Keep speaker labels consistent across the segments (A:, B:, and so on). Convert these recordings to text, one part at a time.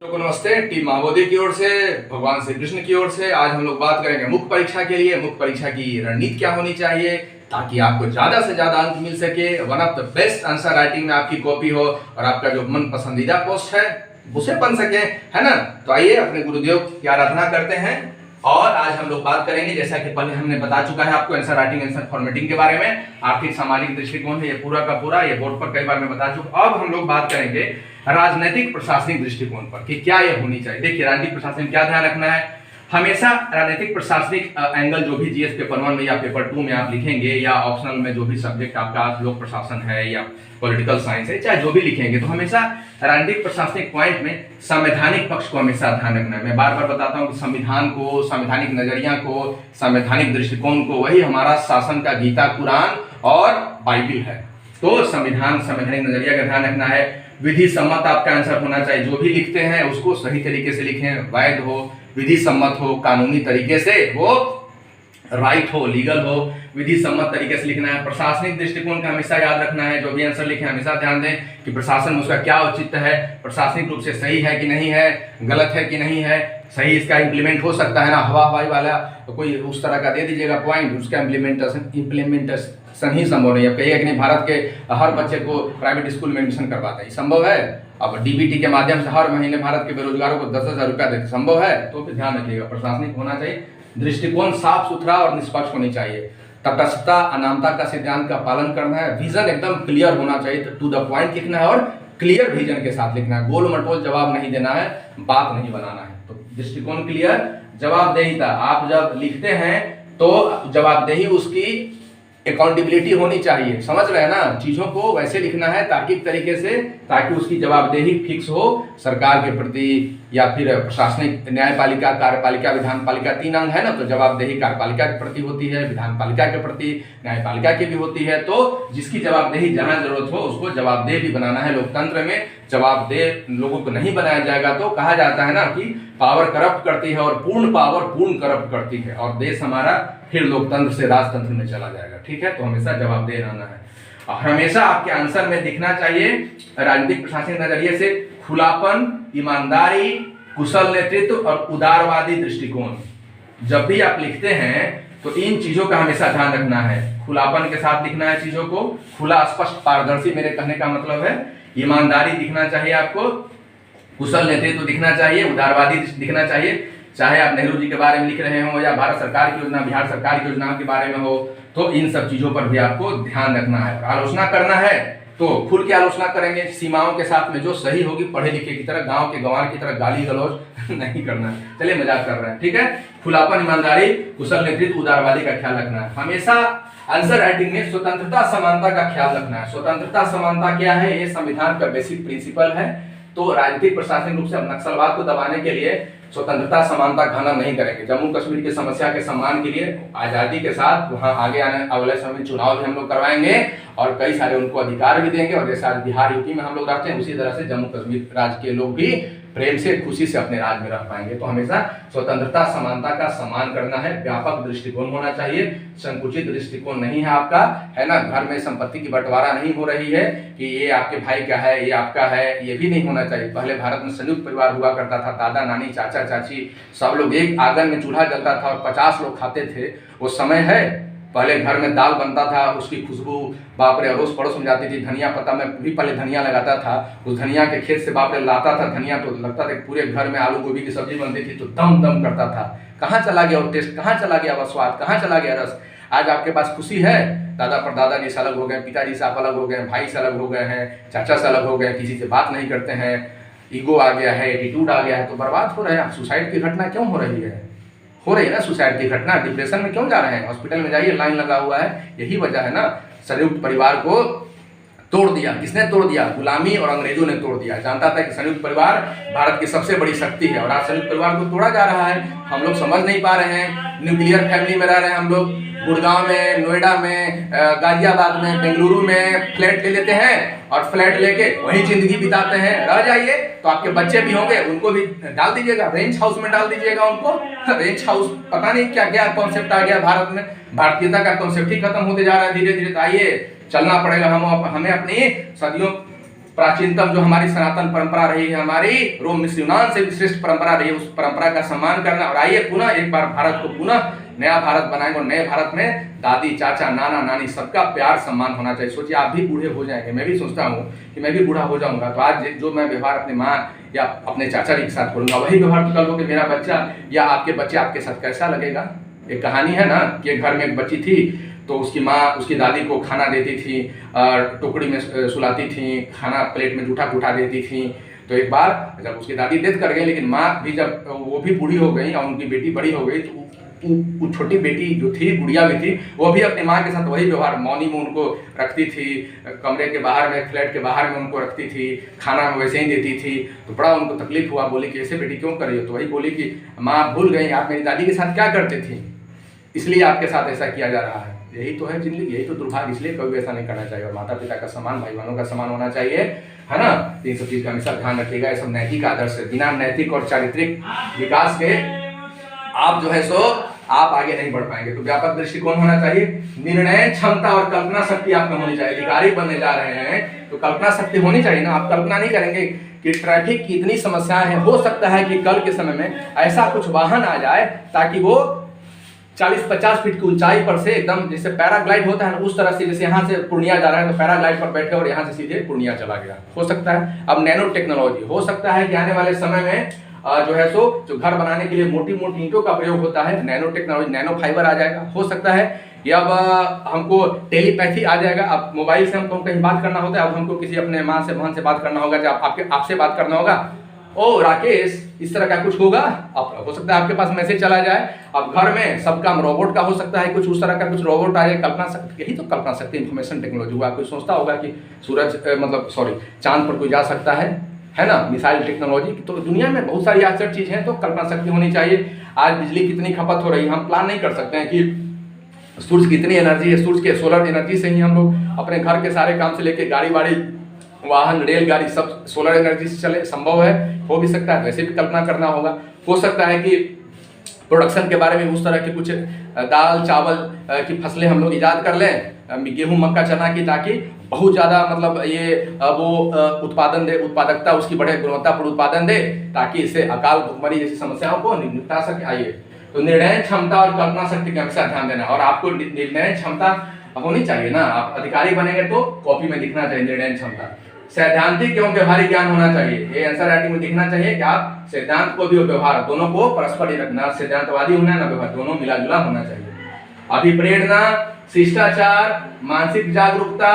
A: लोगों को नमस्ते। टीम महाबोधि की ओर से, भगवान श्री कृष्ण की ओर से आज हम लोग बात करेंगे मुख्य परीक्षा के लिए। मुख्य परीक्षा की रणनीति क्या होनी चाहिए ताकि आपको ज्यादा से ज्यादा अंक मिल सके, one of the best answer writing में आपकी कॉपी हो और आपका जो मन पसंदीदा पोस्ट है उसे बन सके, है ना। तो आइए अपने गुरुदेव की आराधना करते हैं और आज हम लोग बात करेंगे, जैसा कि पहले हमने बता चुका है आपको, आंसर राइटिंग, आंसर फॉर्मेटिंग के बारे में। आर्थिक सामाजिक दृष्टिकोण है ये पूरा का पूरा, ये बोर्ड पर कई बार मैं बता चुका। अब हम लोग बात करेंगे राजनीतिक प्रशासनिक दृष्टिकोण पर कि क्या ये होनी चाहिए। देखिए, राजनीतिक प्रशासन में क्या ध्यान रखना है, हमेशा राजनीतिक प्रशासनिक एंगल जो भी जीएस पेपर 1 में या पेपर 2 में आप लिखेंगे या ऑप्शनल में जो भी सब्जेक्ट आपका लोक प्रशासन है या पॉलिटिकल साइंस है, चाहे जो भी लिखेंगे, तो हमेशा राजनीतिक प्रशासनिक पॉइंट में संवैधानिक पक्ष को हमेशा ध्यान रखना है। मैं बार बार बताता हूँ कि संविधान को, संवैधानिक नजरिया को, संवैधानिक दृष्टिकोण को, वही हमारा शासन का गीता, कुरान और बाइबिल है। तो संविधान, संवैधानिक नजरिया का ध्यान रखना है। विधि सम्मत आपका आंसर होना चाहिए, जो भी लिखते हैं उसको सही तरीके से लिखें, वैध हो, विधि सम्मत हो, कानूनी तरीके से वो राइट हो, लीगल हो, विधि सम्मत तरीके से लिखना है। प्रशासनिक दृष्टिकोण का हमेशा याद रखना है, जो भी आंसर लिखें हमेशा ध्यान दें कि प्रशासन में उसका क्या औचित्य है, प्रशासनिक रूप से सही है कि नहीं है, गलत है कि नहीं है, सही इसका इम्प्लीमेंट हो सकता है ना। हवाई वाला तो कोई उस तरह का दे दीजिएगा पॉइंट, उसका इम्प्लीमेंटेशन ही संभव नहीं है। कहिएगा कि नहीं भारत के हर बच्चे को प्राइवेट स्कूल में एडमिशन करवाता है, संभव है। अब डीबीटी के माध्यम से हर महीने भारत के बेरोजगारों को 10,000 रुपया देते, संभव है। तो फिर ध्यान रखिएगा, प्रशासनिक होना चाहिए, दृष्टिकोण साफ सुथरा और निष्पक्ष होनी चाहिए, तटस्थता, अनामता का सिद्धांत का पालन करना है, विजन एकदम क्लियर होना चाहिए, टू द पॉइंट लिखना है और क्लियर विजन के साथ लिखना है, गोल मटोल जवाब नहीं देना है, बात नहीं बनाना है। तो दृष्टिकोण क्लियर, जवाबदेहिता, आप जब लिखते हैं तो जवाबदेही, उसकी अकाउंटेबिलिटी होनी चाहिए, समझ रहे हैं ना। चीजों को वैसे लिखना है तार्किक तरीके से, ताकि उसकी जवाबदेही फिक्स हो सरकार के प्रति या फिर प्रशासनिक, न्यायपालिका, कार्यपालिका, विधान पालिका, 3 अंग है ना। तो जवाबदेही कार्यपालिका के प्रति होती है, विधान पालिका के प्रति, न्यायपालिका की भी होती है। तो जिसकी जवाबदेही जहां जरूरत हो उसको जवाबदेह भी बनाना है। लोकतंत्र में जवाबदेह लोगों को नहीं बनाया जाएगा तो कहा जाता है ना कि पावर करप्ट करती है और पूर्ण पावर पूर्ण करप्ट करती है, और देश हमारा फिर लोकतंत्र से राजतंत्र में चला जाएगा। ठीक है, तो हमेशा जवाबदेह रहना है और हमेशा आपके आंसर में दिखना चाहिए राजनीतिक प्रशासनिक नजरिए से खुलापन, ईमानदारी, कुशल नेतृत्व और उदारवादी दृष्टिकोण। जब भी आप लिखते हैं तो इन चीजों का हमेशा ध्यान रखना है। खुलापन के साथ लिखना है चीजों को, खुला, स्पष्ट, पारदर्शी, मेरे कहने का मतलब है। ईमानदारी दिखना चाहिए आपको, कुशल नेतृत्व दिखना चाहिए, उदारवादी दिखना चाहिए। चाहे आप नेहरू जी के बारे में लिख रहे हो या भारत सरकार की योजना, बिहार सरकार की योजनाओं के बारे में हो, तो इन सब चीजों पर भी आपको ध्यान रखना है। आलोचना करना है तो खुल के आलोचना करेंगे, सीमाओं के साथ में, जो सही होगी, पढ़े लिखे की तरह, गांव के गंवार की तरह गाली गलौज नहीं करना है। चलिए, मजाक कर रहे हैं, ठीक है। खुलापन, ईमानदारी, कुशल नेतृत्व, उदारवादी का ख्याल रखना है। हमेशा आंसर राइटिंग में स्वतंत्रता, समानता का ख्याल रखना है। स्वतंत्रता, समानता क्या है, ये संविधान का बेसिक प्रिंसिपल है। तो राजनीतिक प्रशासनिक रूप से नक्सलवाद को दबाने के लिए स्वतंत्रता, समानता का खनन नहीं करेंगे। जम्मू कश्मीर की समस्या के सम्मान के लिए आजादी के साथ वहां आगे आने वाले समय में चुनाव भी हम लोग करवाएंगे और कई सारे उनको अधिकार भी देंगे। और जैसे आज बिहार, यूपी में हम लोग रहते हैं, उसी तरह से जम्मू कश्मीर राज्य के लोग भी प्रेम से, खुशी से अपने राज्य में रह पाएंगे। तो हमेशा स्वतंत्रता, समानता का सम्मान करना है। व्यापक दृष्टिकोण होना चाहिए, संकुचित दृष्टिकोण नहीं है आपका, है ना। घर में संपत्ति की बंटवारा नहीं हो रही है कि ये आपके भाई का है, ये आपका है, ये भी नहीं होना चाहिए। पहले भारत में संयुक्त परिवार हुआ करता था, दादा नानी, चाचा चाची, सब लोग एक आंगन में चूल्हा जलता था और 50 लोग खाते थे। वो समय है, पहले घर में दाल बनता था, उसकी खुशबू बाप रे अड़ोस पड़ोस में जाती थी। धनिया पत्ता, मैं भी पहले धनिया लगाता था, उस धनिया के खेत से बाप रे लाता था धनिया, तो लगता था पूरे घर में आलू गोभी की सब्जी बनती थी तो दम दम करता था। कहाँ चला गया वो टेस्ट, कहाँ चला गया वो स्वाद, कहाँ चला गया रस। आज आपके पास खुशी है, दादा परदादा जी से अलग हो गए, पिताजी से आप अलग हो गए, भाई से अलग हो गए हैं, चाचा से अलग हो गए, किसी से बात नहीं करते हैं, ईगो आ गया है, एटीट्यूड आ गया है, तो बर्बाद हो रहे हैं। सुसाइड की घटना क्यों हो रही है ना, सुसाइड की घटना, डिप्रेशन में क्यों जा रहे हैं। हॉस्पिटल में जाइए, लाइन लगा हुआ है, यही वजह है ना। संयुक्त परिवार को तोड़ दिया, किसने तोड़ दिया, गुलामी और अंग्रेजों ने तोड़ दिया। जानता था कि संयुक्त परिवार भारत की सबसे बड़ी शक्ति है और आज संयुक्त परिवार को तोड़ा जा रहा है। हम लोग समझ नहीं पा रहे हैं, न्यूक्लियर फैमिली में रह रहे हैं हम लोग। गुड़गांव में, नोएडा में, गाजियाबाद में, बेंगलुरु में फ्लैट ले लेते हैं और फ्लैट लेके वही जिंदगी बिताते हैं। रह जाइए तो आपके बच्चे भी होंगे, उनको भी डाल दीजिएगा, रेंच हाउस में डाल दीजिएगा उनको। रेंच हाउस, पता नहीं क्या क्या कॉन्सेप्ट आ गया भारत में, भारतीयता का कॉन्सेप्ट ही खत्म होते जा रहा है धीरे धीरे। तो आइए, चलना पड़ेगा, हमें अपनी सदियों प्राचीनतम जो हमारी सनातन परंपरा रही है, हमारी रोम मिस्र यूनान से भी श्रेष्ठ परंपरा रही है, उस परंपरा का सम्मान करना। और आइए पुनः एक बार भारत को पुनः नया भारत बनाएंगे और नए भारत में दादी, चाचा, नाना, नानी सबका प्यार सम्मान होना चाहिए। सोचिए आप भी बूढ़े हो जाएंगे, मैं भी सोचता हूँ कि मैं भी बूढ़ा हो जाऊंगा, तो आज जो मैं व्यवहार अपनी माँ या अपने चाचा जी के साथ करूंगा, वही व्यवहार तो कल को कि मेरा बच्चा या आपके बच्चे आपके साथ कैसा लगेगा। एक कहानी है ना कि घर में एक बच्ची थी, तो उसकी माँ उसकी दादी को खाना देती थी और टुकड़ी में सुलाती थी, खाना प्लेट में जूठा कूठा देती थी। तो एक बार जब उसकी दादी डेथ कर गई, लेकिन माँ भी जब वो भी बूढ़ी हो गई और उनकी बेटी बड़ी हो गई, तो वो छोटी बेटी जो थी, गुड़िया भी थी, वो भी अपनी माँ के साथ वही व्यवहार, मौनी में उनको रखती थी, कमरे के बाहर में, फ्लैट के बाहर में उनको रखती थी, खाना वैसे ही देती थी। तो बड़ा उनको तकलीफ हुआ, बोली कि ऐसे बेटी क्यों कर रही हो। तो वही बोली कि माँ भूल गई आप मेरी दादी के साथ क्या करती थी, इसलिए आपके साथ ऐसा किया जा रहा है। यही तो है जिंदगी, यही तो दुर्भाग्य, इसलिए कभी ऐसा नहीं करना चाहिए। और माता पिता का सम्मान, भाई बहनों का सम्मान होना चाहिए, है ना। इन सब चीज का हमेशा ध्यान रखिएगा। ये सब नैतिक आदर्श है, बिना नैतिक और चारित्रिक विकास के आप जो है सो आप आगे नहीं बढ़ पाएंगे। तो व्यापक दृष्टिकोण होना चाहिए, निर्णय क्षमता और कल्पना शक्ति आप में होनी चाहिए। अधिकारी बनने जा रहे हैं तो कल्पना शक्ति होनी चाहिए ना। आप कल्पना नहीं करेंगे कि ट्रैफिक की इतनी समस्याएं हैं, हो सकता है कि कल के समय में ऐसा कुछ वाहन आ जाए ताकि वो 40-50 फीट की ऊंचाई पर से एकदम जैसे पैराग्लाइड होता है ना, उस तरह से, जैसे यहाँ से पूर्णिया जा रहा है तो पैराग्लाइड पर बैठे और यहाँ से सीधे पूर्णिया चला गया, हो सकता है। अब नैनो टेक्नोलॉजी, हो सकता है कि आने वाले समय में जो है सो जो घर बनाने के लिए मोटी मोटी ईंटों का प्रयोग होता है, नैनो टेक्नोलॉजी, नैनो फाइबर आ जाएगा, हो सकता है। या अब हमको टेलीपैथी आ जाएगा। अब मोबाइल से हमको कहीं बात करना होता है, अब हमको किसी अपने माँ से, बहन से बात करना होगा, जब आपसे बात करना होगा, ओ राकेश, इस तरह का कुछ होगा। अब हो सकता है आपके पास मैसेज चला जाए। अब घर में सब काम रोबोट का हो सकता है, कुछ उस तरह का कुछ रोबोट आ जाए। कल्पना शक्ति, यही तो कल्पना शक्ति, इंफॉर्मेशन टेक्नोलॉजी हुआ। कोई सोचता होगा कि चांद पर कोई जा सकता है ना, मिसाइल टेक्नोलॉजी। तो दुनिया में बहुत सारी आश्चर्य चीज है, तो कल्पना शक्ति होनी चाहिए। आज बिजली कितनी खपत हो रही है, हम प्लान नहीं कर सकते हैं कि सूर्य की कितनी एनर्जी है, सूर्य के सोलर एनर्जी से ही हम लोग अपने घर के सारे काम से लेके गाड़ी वाड़ी, वाहन, रेलगाड़ी सब सोलर एनर्जी से चले। संभव है, हो भी सकता है, वैसे भी कल्पना करना होगा। हो सकता है कि प्रोडक्शन के बारे में उस तरह के कुछ दाल चावल की फसलें हम लोग ईजाद कर लें, गेहूं, मक्का, चना की, ताकि बहुत ज़्यादा मतलब ये वो उत्पादन दे, उत्पादकता उसकी बढ़े, गुणवत्तापूर्ण उत्पादन दे, ताकि इससे अकाल भुखमरी जैसी समस्याओं को निपटा सके। आइए, तो निर्णय क्षमता और कल्पना शक्ति का हमेशा ध्यान देना। और आपको निर्णय क्षमता होनी चाहिए ना, आप अधिकारी बनेंगे तो कॉपी में दिखना चाहिए निर्णय क्षमता। सैद्धांतिक एवं व्यवहारिक ज्ञान होना चाहिए, ये आंसर राइटिंग में दिखना चाहिए कि आप सिद्धांत को भी और व्यवहार दोनों को परस्पर ही रखना, सिद्धांतवादी होना है ना व्यवहार, दोनों मिला जुला होना चाहिए। अभिप्रेरणा, शिष्टाचार, मानसिक जागरूकता,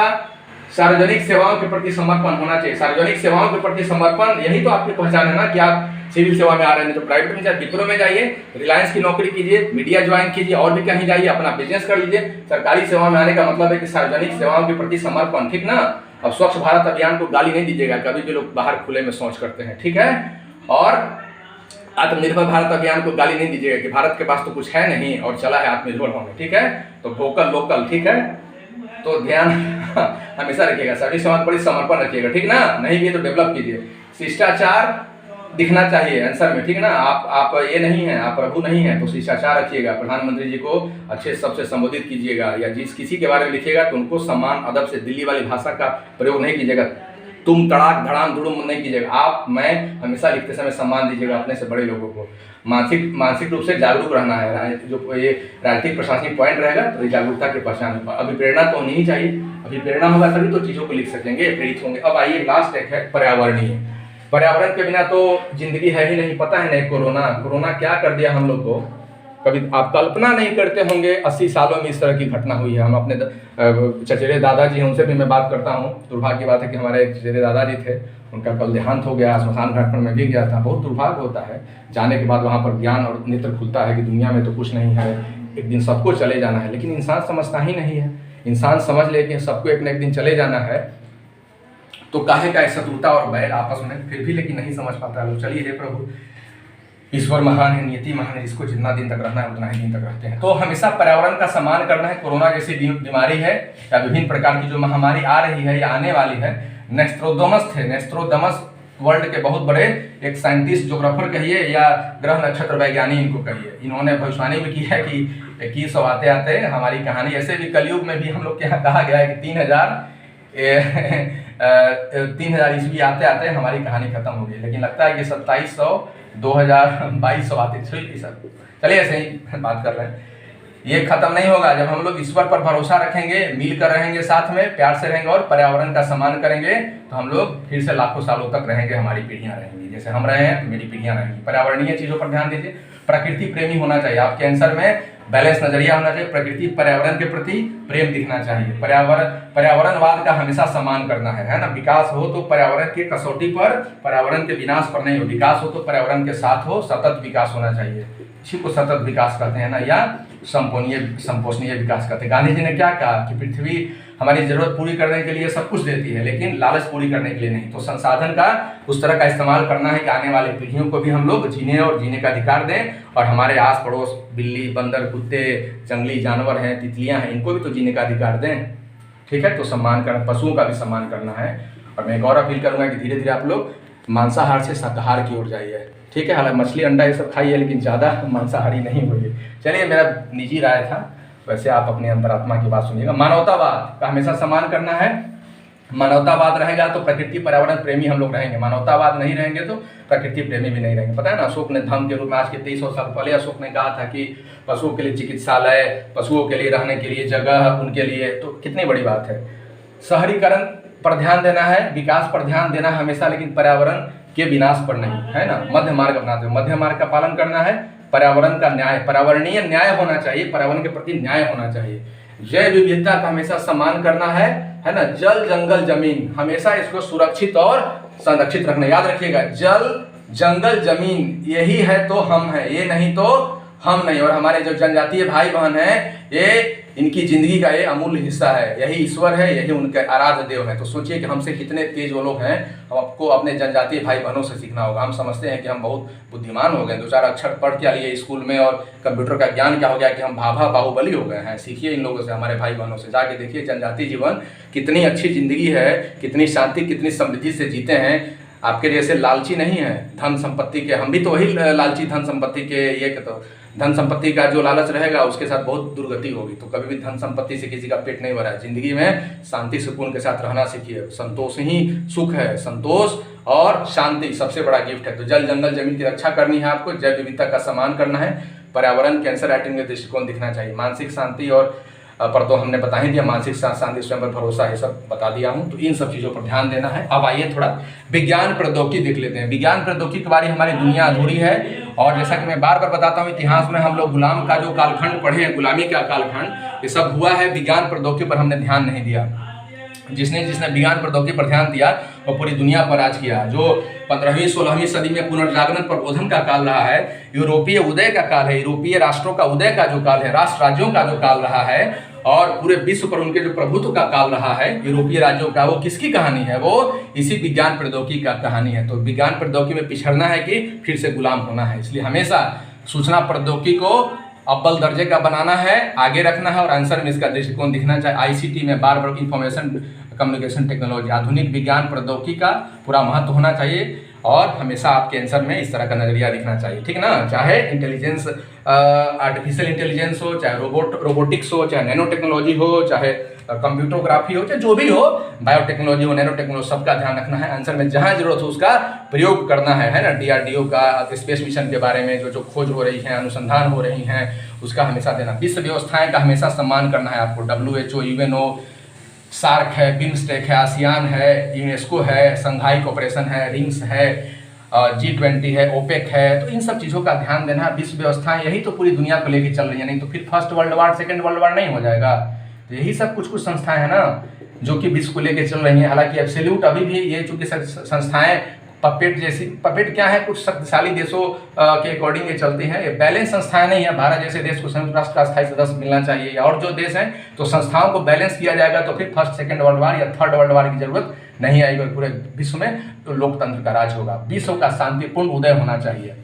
A: सार्वजनिक सेवाओं के प्रति समर्पण होना चाहिए। सार्वजनिक सेवाओं के प्रति समर्पण, यही तो आपकी पहचान है ना कि आप सिविल सेवा में आ रहे हैं। तो प्राइवेट में जाए, विप्रो में जाइए, रिलायंस की नौकरी कीजिए, मीडिया ज्वाइन कीजिए, और भी कहीं जाइए, अपना बिजनेस कर लीजिए। सरकारी सेवा में आने का मतलब है कि सार्वजनिक सेवाओं के प्रति समर्पण, ठीक ना। अब स्वच्छ भारत अभियान को गाली नहीं दीजिएगा, कभी भी लोग बाहर खुले में शौच करते हैं, ठीक है। और आत्मनिर्भर भारत अभियान को गाली नहीं दीजिएगा कि भारत के पास तो कुछ है नहीं और चला है आत्मनिर्भर होने, ठीक है। तो वोकल लोकल, ठीक है। तो ध्यान हमेशा रखिएगा, सभी समाज पर समर्पण रखिएगा, ठीक ना। नहीं भी तो डेवलप कीजिए। शिष्टाचार दिखना चाहिए आंसर में, ठीक ना। आप ये नहीं है, आप प्रभु नहीं है, तो शिष्टाचार रखिएगा। प्रधानमंत्री जी को अच्छे शब्द से संबोधित कीजिएगा, या जिस किसी के बारे में लिखिएगा तो उनको सम्मान अदब से, दिल्ली वाली भाषा का प्रयोग नहीं कीजिएगा, तुम तड़ाक धड़ाम धुड़ुम नहीं कीजिएगा। आप, मैं हमेशा लिखते समय सम्मान दीजिएगा अपने से बड़े लोगों को। मानसिक रूप से जागरूक रहना है, जो ये राजनीतिक प्रशासनिक पॉइंट रहेगा तो ये जागरूकता की पहचान। अभिप्रेरणा तो होनी ही चाहिए, अभिप्रेरणा होगा तभी तो चीज़ों को लिख सकेंगे, प्रेरित होंगे। अब आइए लास्ट एक है पर्यावरणीय। पर्यावरण के बिना तो जिंदगी है ही नहीं। पता है नहीं कोरोना क्या कर दिया हम लोग को, कभी आप कल्पना नहीं करते होंगे। 80 सालों में इस तरह की घटना हुई है। हम अपने चचेरे दादाजी हैं, उनसे भी मैं बात करता हूँ। दुर्भाग्य की बात है कि हमारे चचेरे दादाजी थे, उनका कल देहांत हो गया, श्मशान घाट पर मैं भी गया था। बहुत दुर्भाग्य होता है, जाने के बाद वहाँ पर ज्ञान और नेत्र खुलता है कि दुनिया में तो कुछ नहीं है, एक दिन सबको चले जाना है। लेकिन इंसान समझता ही नहीं है। इंसान समझ ले कि सबको एक न एक दिन चले जाना है, तो काहे का शत्रुता और बैर आपस में, फिर भी लेकिन नहीं समझ पाता है। चलिए, हे प्रभु, ईश्वर महान है, नियति महान है, इसको जितना दिन तक रहना है उतना ही दिन तक रहते हैं। तो हमेशा पर्यावरण का सम्मान करना है। कोरोना जैसी बीमारी है या विभिन्न प्रकार की जो महामारी आ रही है या आने वाली है, नेस्ट्रोडमस वर्ल्ड के बहुत बड़े एक साइंटिस्ट, ज्योग्राफर कहिए या ग्रह नक्षत्र वैज्ञानिक इनको कहिए, इन्होंने भविष्यवाणी भी की है कि 2100 आते आते हमारी कहानी, ऐसे भी कलयुग में भी हम लोग के यहाँ कहा गया है कि 3000 3000 ईस्वी आते आते हमारी कहानी खत्म हो गई, लेकिन लगता है कि 2700 2200 आते चलिए ऐसे ही बात कर रहे हैं। ये खत्म नहीं होगा जब हम लोग ईश्वर पर भरोसा रखेंगे, मिलकर रहेंगे, साथ में प्यार से रहेंगे और पर्यावरण का सम्मान करेंगे, तो हम लोग फिर से लाखों सालों तक रहेंगे, हमारी पीढ़ियां रहेंगी। जैसे हम रहे हैं तो मेरी पीढ़ियां रहेंगी। पर्यावरणीय चीजों पर ध्यान दीजिए, प्रकृति प्रेमी होना चाहिए, आपके आंसर में बैलेंस नजरिया होना चाहिए, प्रकृति पर्यावरण के प्रति प्रेम दिखना चाहिए, पर्यावरणवाद का हमेशा सम्मान करना है ना। विकास हो तो पर्यावरण की कसौटी पर, पर्यावरण के विनाश पर नहीं हो। विकास हो तो पर्यावरण के साथ हो, सतत विकास होना चाहिए, इसी को सतत विकास कहते हैं ना, या संपोषणीय विकास कहते हैं। गांधी जी ने क्या कहा कि पृथ्वी हमारी जरूरत पूरी करने के लिए सब कुछ देती है, लेकिन लालच पूरी करने के लिए नहीं। तो संसाधन का उस तरह का इस्तेमाल करना है कि आने वाले पीढ़ियों को भी हम लोग जीने और जीने का अधिकार दें, और हमारे आस पड़ोस बिल्ली, बंदर, कुत्ते, जंगली जानवर हैं, तितलियां हैं, इनको भी तो जीने का अधिकार दें। ठीक है, तो सम्मान करना, पशुओं का भी सम्मान करना है। और मैं एक और अपील करूंगा कि धीरे धीरे आप लोग मांसाहार से शाकाहार की ओर जाइए। ठीक है, हालांकि मछली अंडा ये सब खाइए, लेकिन ज़्यादा मांसाहारी नहीं होइए। चलिए, मेरा निजी राय था, वैसे आप अपने अंतरात्मा की बात सुनिएगा। मानवतावाद का हमेशा सम्मान करना है। मानवतावाद रहेगा तो प्रकृति पर्यावरण प्रेमी हम लोग रहेंगे, मानवतावाद नहीं रहेंगे तो प्रकृति प्रेमी भी नहीं रहेंगे। पता है ना, अशोक ने धम्म के रूप में आज के 2300 साल पहले अशोक ने कहा था कि पशुओं के लिए चिकित्सालय, पशुओं के लिए रहने के लिए जगह, उनके लिए, तो कितनी बड़ी बात है। शहरीकरण पर ध्यान देना है, विकास पर ध्यान देना है हमेशा, लेकिन पर्यावरण के विनाश पर नहीं, है ना। मध्य मार्ग अपनाते हुए, मध्य मार्ग का पालन करना है। पर्यावरण का न्याय, पर्यावरणीय न्याय होना चाहिए, पर्यावरण के प्रति न्याय होना चाहिए। जैव विविधता का हमेशा सम्मान करना है ना। जल, जंगल, जमीन, हमेशा इसको सुरक्षित और संरक्षित रखना। याद रखिएगा, जल, जंगल, जमीन, यही है तो हम हैं, ये नहीं तो हम नहीं। और हमारे जो जनजातीय भाई बहन हैं, ये इनकी जिंदगी का ये अमूल्य हिस्सा है, यही ईश्वर है, यही उनके आराध्य देव है। तो सोचिए कि हमसे कितने तेज वो लोग हैं। हम आपको अपने जनजातीय भाई बहनों से सीखना होगा। हम समझते हैं कि हम बहुत बुद्धिमान हो गए, 2-4 अक्षर पढ़ के लिए स्कूल में, और कंप्यूटर का ज्ञान क्या हो गया कि हम भाभा बाहुबली हो गए हैं। सीखिए इन लोगों से, हमारे भाई बहनों से जाके देखिए जनजातीय जीवन कितनी अच्छी जिंदगी है, कितनी शांति, कितनी समृद्धि से जीते हैं। आपके जैसे लालची नहीं है धन संपत्ति के। हम भी तो वही लालची धन संपत्ति के, ये तो धन संपत्ति का जो लालच रहेगा उसके साथ बहुत दुर्गति होगी। तो कभी भी धन संपत्ति से किसी का पेट नहीं भरा है। जिंदगी में शांति सुकून के साथ रहना सीखिए। संतोष ही सुख है, संतोष और शांति सबसे बड़ा गिफ्ट है। तो जल, जंगल, जमीन की रक्षा करनी है आपको, जैव विविधता का सम्मान करना है, पर्यावरण कैंसर राइटिंग में दृष्टिकोण दिखना चाहिए, मानसिक शांति और पर तो हमने बता ही दिया, मानसिक शांति, स्वयं पर भरोसा, ये सब बता दिया हूँ। तो इन सब चीज़ों पर ध्यान देना है। अब आइए थोड़ा विज्ञान प्रौद्योगिकी देख लेते हैं। विज्ञान प्रौद्योगिकी के बारे में हमारी दुनिया अधूरी है, और जैसा कि मैं बार बार बताता हूँ, इतिहास में हम लोग गुलाम का जो कालखंड पढ़े हैं, गुलामी का कालखंड, ये सब हुआ है। विज्ञान प्रौद्योगिकी पर हमने ध्यान नहीं दिया। जिसने विज्ञान प्रौद्योगिकी पर ध्यान दिया वो पूरी दुनिया पर राज किया। जो 15वीं 16वीं सदी में पुनर्जागरण प्रबोधन का काल रहा है, यूरोपीय उदय का काल है, यूरोपीय राष्ट्रों का उदय का जो काल है, राष्ट्र राज्यों का जो काल रहा है, और पूरे विश्व पर उनके जो प्रभुत्व का काल रहा है यूरोपीय राज्यों का, वो किसकी कहानी है? वो इसी विज्ञान प्रौद्योगिकी का कहानी है। तो विज्ञान प्रौद्योगिकी में पिछड़ना है कि फिर से गुलाम होना है। इसलिए हमेशा सूचना प्रौद्योगिकी को अव्वल दर्जे का बनाना है, आगे रखना है, और आंसर में इसका दृष्टिकोण दिखना चाहिए। आईसीटी में बार बार इंफॉर्मेशन कम्युनिकेशन टेक्नोलॉजी, आधुनिक विज्ञान प्रौद्योगिकी का पूरा महत्व होना चाहिए, और हमेशा आपके आंसर में इस तरह का नजरिया दिखना चाहिए। ठीक ना, चाहे इंटेलिजेंस, आर्टिफिशियल इंटेलिजेंस हो, चाहे रोबोटिक्स हो, चाहे नैनो टेक्नोलॉजी हो, चाहे कंप्यूटोग्राफी हो, चाहे जो भी हो, बायोटेक्नोलॉजी हो, नैनो टेक्नोलॉजी, सबका ध्यान रखना है। आंसर में जहां जरूरत हो उसका प्रयोग करना है ना। डीआरडीओ का स्पेस मिशन के बारे में जो खोज हो रही है, अनुसंधान हो रही हैं, उसका हमेशा देना। विश्व व्यवस्थाएं का हमेशा सम्मान करना है आपको। WHO, UNO, सार्क है, बिम्स्टेक है, आसियान है, यूनेस्को है, संघाई कोऑपरेशन है, रिंग्स है, G20 है, ओपेक है। तो इन सब चीज़ों का ध्यान देना है। विश्व व्यवस्थाएं यही तो पूरी दुनिया को लेकर चल रही है, नहीं तो फिर first world war, second world war नहीं हो जाएगा। तो यही सब कुछ संस्थाएं हैं ना जो कि विश्व को लेकर चल रही हैं। हालांकि एब्सोल्यूट अभी भी ये चूंकि संस्थाएं पपेट जैसी, पपेट क्या है, कुछ शक्तिशाली देशों के अकॉर्डिंग ये चलती हैं। ये बैलेंस संस्थाएं नहीं है। भारत जैसे देश को संयुक्त राष्ट्र का स्थायी सदस्य मिलना चाहिए, और जो देश हैं तो संस्थाओं को बैलेंस किया जाएगा, तो फिर फर्स्ट सेकंड वर्ल्ड वार या थर्ड वर्ल्ड वार की जरूरत नहीं आएगी। पूरे विश्व में तो लोकतंत्र का राज होगा। विश्व का शांतिपूर्ण उदय होना चाहिए,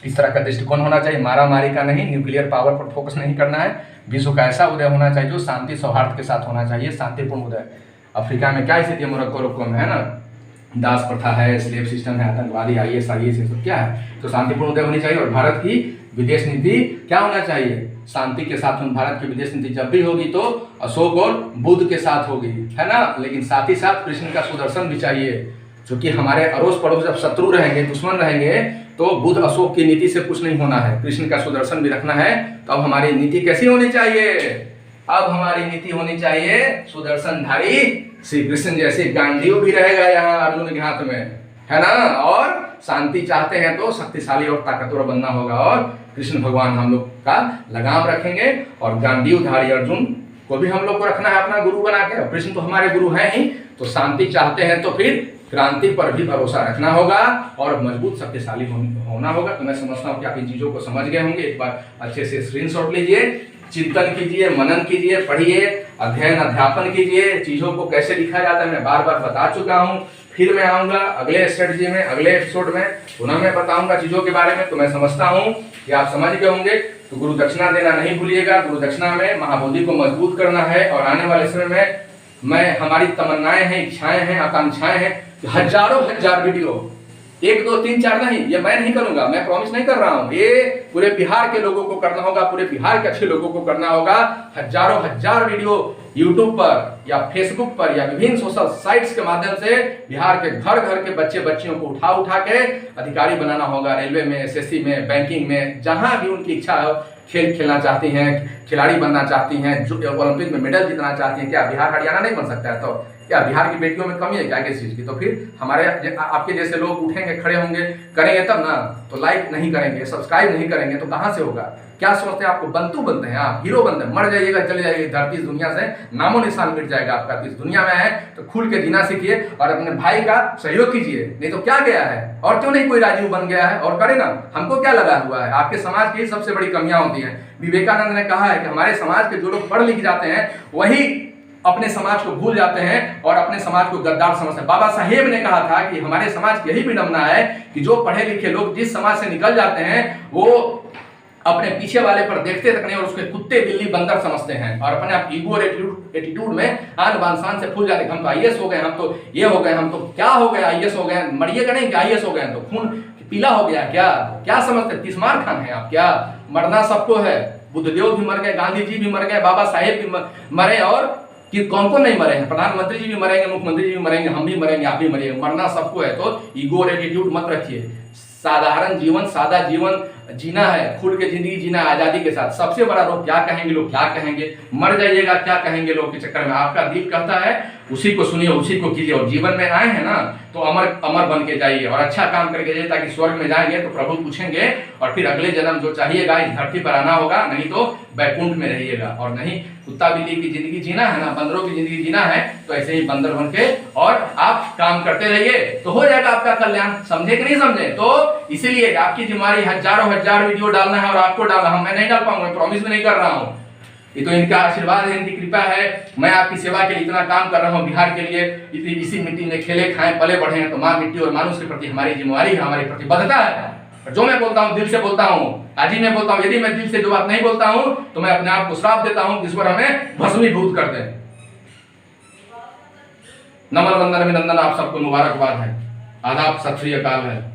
A: इस तरह का दृष्टिकोण होना चाहिए। मारामारी का नहीं, न्यूक्लियर पावर पर फोकस नहीं करना है। विश्व का ऐसा उदय होना चाहिए जो शांति सौहार्द के साथ होना चाहिए, शांतिपूर्ण उदय। अफ्रीका में क्या स्थिति है, मोरक्को में है ना, दास प्रथा है, स्लेव सिस्टम है, आतंकवादी, IS ये सब क्या है। तो शांतिपूर्ण उदय होनी चाहिए। और भारत की विदेश नीति क्या होना चाहिए, शांति के साथ हम भारत की विदेश नीति जब भी होगी तो अशोक और बुद्ध के साथ होगी, है ना। लेकिन साथ ही साथ कृष्ण का सुदर्शन भी चाहिए, क्योंकि हमारे अड़ोस पड़ोस जब शत्रु रहेंगे, दुश्मन रहेंगे, तो बुद्ध अशोक की नीति से कुछ नहीं होना है। कृष्ण का सुदर्शन भी रखना है। तो अब हमारी नीति कैसी होनी चाहिए? अब हमारी नीति होनी चाहिए सुदर्शनधारी श्री कृष्ण जैसे गांडीव भी रहेगा यहाँ अर्जुन के हाथ में, है ना। और शांति चाहते हैं तो शक्तिशाली और ताकतवर बनना होगा, और कृष्ण भगवान हम लोग का लगाम रखेंगे, और गांडीवधारी अर्जुन को भी हम लोग को रखना है अपना गुरु बना के। कृष्ण तो हमारे गुरु हैं ही, तो शांति चाहते हैं तो फिर क्रांति पर भी भरोसा रखना होगा और मजबूत शक्तिशाली होना होगा। तो मैं समझता हूँ कि आप इन चीजों को समझ गए होंगे। एक बार अच्छे से स्क्रीनशॉट लीजिए, चिंतन कीजिए, मनन कीजिए, पढ़िए, अध्ययन अध्यापन कीजिए। चीजों को कैसे लिखा जाता है मैं बार बार बता चुका हूँ। फिर मैं आऊंगा अगले स्ट्रेटजी में, अगले एपिसोड में पुनः मैं बताऊंगा चीजों के बारे में। तो मैं समझता हूँ कि आप समझ गए होंगे। तो गुरु दक्षिणा देना नहीं भूलिएगा। गुरु दक्षिणा में महाबोधि को मजबूत करना है, और आने वाले समय में मैं हमारी तमन्नाएं हैं, इच्छाएं हैं, आकांक्षाएं हैं, हजारों हजार वीडियो, 1 2 3 4 नहीं, ये मैं नहीं करूंगा, मैं प्रॉमिस नहीं कर रहा हूं। ये पूरे बिहार के लोगों को करना होगा, पूरे बिहार के अच्छे लोगों को करना होगा। हजारों हजार वीडियो यूट्यूब पर या फेसबुक पर या विभिन्न सोशल साइट्स के माध्यम से बिहार के घर घर के बच्चे बच्चियों को उठा के अधिकारी बनाना होगा। रेलवे में, SSC में, बैंकिंग में, जहां भी उनकी इच्छा हो, खेल खेलना चाहती हैं, खिलाड़ी बनना चाहती हैं, जो ओलंपिक में मेडल जीतना चाहती हैं, क्या बिहार हरियाणा नहीं बन सकता है? तो क्या बिहार की बेटियों में कमी है क्या किस चीज की? तो फिर हमारे आपके जैसे लोग उठेंगे, खड़े होंगे, करेंगे तब ना। तो लाइक नहीं करेंगे, सब्सक्राइब नहीं करेंगे तो कहां से होगा? क्या सोचते हैं आपको बंतु बनते हैं आप, हीरो बनते हैं? मर जाइएगा, चले जाइएगा धरती इस दुनिया से, नामो निशान मिट जाएगा आपका। इस दुनिया में है तो खुल के जीना सीखिए और अपने भाई का सहयोग कीजिए। नहीं तो क्या गया है, और क्यों नहीं कोई राजीव बन गया है? और करे ना, हमको क्या लगा हुआ है? आपके समाज की सबसे बड़ी कमियां होती हैं। विवेकानंद ने कहा है कि हमारे समाज के जो लोग पढ़ लिख जाते हैं वही अपने समाज को भूल जाते हैं और अपने समाज को गद्दार समझते हैं। बाबा साहेब ने कहा था कि हमारे समाज की यही विडंबना है कि जो पढ़े लिखे लोग जिस समाज से निकल जाते हैं वो अपने पीछे वाले पर देखते तक नहीं और उसके कुत्ते बिल्ली बंदर समझते हैं, और अपने आप ईगो और एटीट्यूड में आन बान शान से फूल जाते। हम तो IAS हो गए, हम तो ये हो गए, हम तो क्या हो गए, IAS हो गए। मरिएगा नहीं कि IAS हो गए तो खून पीला हो गया क्या समझते? तीसमार खान है आप क्या? मरना सबको है। बुद्धदेव भी मर गए, गांधी जी भी मर गए, बाबा साहेब भी मरे, और कि कौन कौन नहीं मरे हैं? प्रधानमंत्री जी भी मरेंगे, मुख्यमंत्री जी भी मरेंगे, हम भी मरेंगे, आप भी मरेंगे। मरना सबको है। तो ईगो और एटीट्यूड मत रखिए। साधारण जीवन, सादा जीवन जीना है, खुल के जिंदगी जीना है आजादी के साथ। सबसे बड़ा रोग क्या कहेंगे लोग, क्या कहेंगे, मर जाइएगा क्या कहेंगे लोग के चक्कर में। आपका दिल कहता है उसी को सुनिए, उसी को कीजिए, और जीवन में आए हैं ना तो अमर अमर बन के जाइए और अच्छा काम करके जाइए, ताकि स्वर्ग में जाएंगे तो प्रभु पूछेंगे और फिर अगले जन्म जो चाहिएगा इस धरती पर आना होगा, नहीं तो बैकुंठ में रहिएगा। और नहीं कुत्ता बिल्ली की जिंदगी जीना है ना, बंदरों की जिंदगी जीना है, तो ऐसे ही बंदर बन के और आप काम करते रहिए तो हो जाएगा आपका कल्याण। समझे कि नहीं समझे? तो इसीलिए आपकी जिम्मेदारी हजारों हजार वीडियो डालना है, और आपको डालना। मैं नहीं डाल पाऊंगा, प्रॉमिस भी नहीं कर रहा हूँ। ये तो इनका आशीर्वाद है, इनकी कृपा है। मैं आपकी सेवा के लिए इतना काम कर रहा हूँ बिहार के लिए। इसी मिट्टी में खेले खाए पले बढ़े हैं, तो माँ मिट्टी और मानुष के प्रति हमारी जिम्मेवारी है, हमारी प्रतिबद्धता है। जो मैं बोलता हूँ दिल से बोलता हूँ। आज ही मैं बोलता हूँ, यदि मैं दिल से जो बात नहीं बोलता हूँ तो मैं अपने आप को श्राप देता हूँ, जिस पर हमें भस्मीभूत कर दे। नमन वंदन अभिनंदन आप सबको मुबारकबाद है। आदाब, सत श्री अकाल है।